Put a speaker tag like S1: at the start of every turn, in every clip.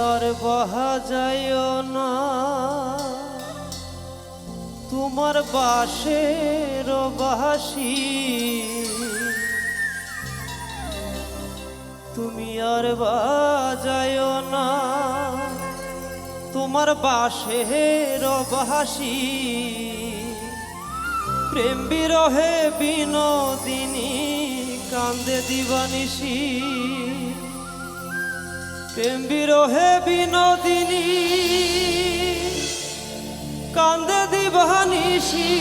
S1: আর বাহা যাইও না তোমার বাঁশের বাঁশি, তুমি আর বাজাইও না তোমার বাঁশের বাঁশি। প্রেম বিরহে বিনোদিনী কান্দে দিবানিশি, প্রেম বিরহে বিনোদিনী কান্দে দিবানিশি।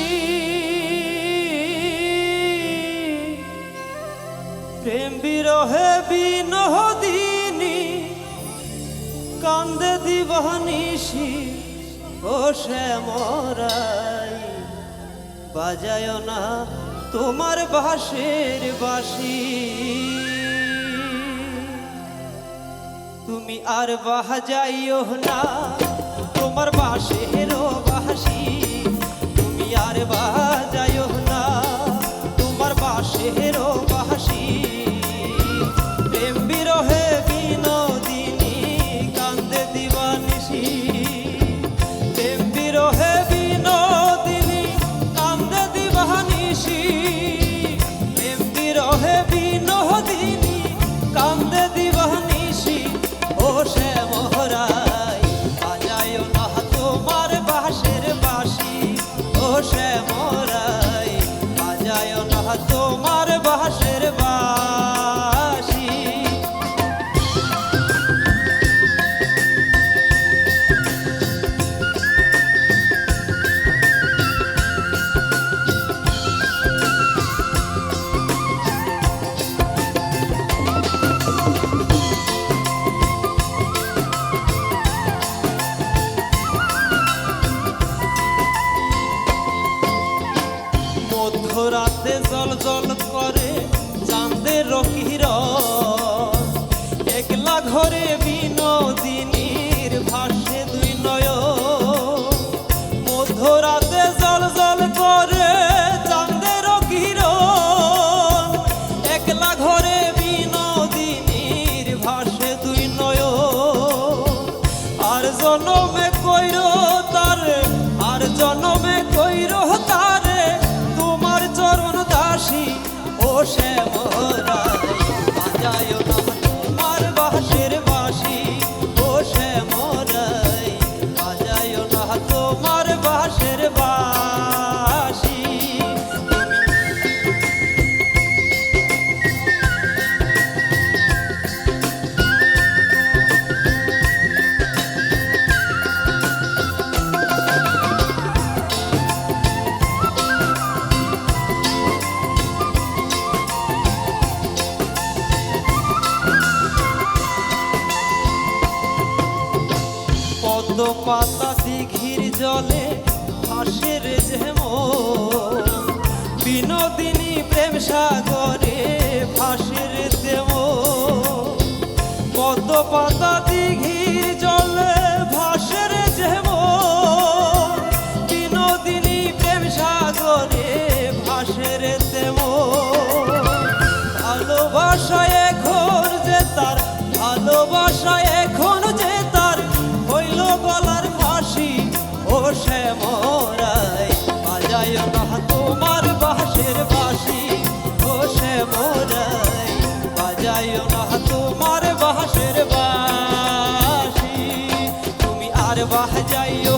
S1: প্রেম বিরহে বিনোদিনী কান্দে দিবানিশি। ও শ্যামরাই বাজায় না তোমার বাঁশের বাঁশি, তুমি আর বাজাইও না তোমার বাঁশের বাঁশি, তুমি আর বাজাইও না তোমার বাঁশের বাঁশি। প্রেম বিরহে বিনোদিনী কান্দে দিবানিশি, প্রেম বিরহে বিনোদিনী কান্দে দিবানিশি। প্রেম বিরহে বিনোদিনী কান্দে দিবানিশি। ও শ্যামরাই বাজায় না তোমার বাঁশের বাঁশি, ও শ্যামরাই বাজায় না তোমার বাঁশের বাঁশি। মধ্যরাতে জল জল করে চাঁদের কিরণ, একলা ঘরে বিনোদিনীর ভাসে দুই নয়ন। মধ্যরাতে জল জল করে চাঁদের কিরণ, একলা ঘরে বিনোদিনীর ভাসে দুই নয়ন। আর জনমে কইরো তারে, আর জনমে কইরো তারে তোমার চরণ দাসী। ও শ্যামরাই বাজায় না তোমার বাঁশের বাঁশি, ও শ্যামরাই বাজায় না তোমার বাঁশের বাঁশি। পদ্ম পাতা দিঘির জলে ভাসের যেমন, বিনোদিনী প্রেম সাগরে ভাসের তেমন। পদ্ম পাতা দিঘির জলে ভাসের যেমন, বিনোদিনী প্রেম সাগরে ভাসের তেমন। ভালোবাসা এখন যে তার, ভালোবাসা এখন যে তার হইল গলার ফাঁসি। ও শ্যামরাই বাজায় না তোমার বাঁশের বাঁশি, ও শ্যামরাই বাজায় না তোমার বাঁশের বাঁশি। তুমি আর বাজাইও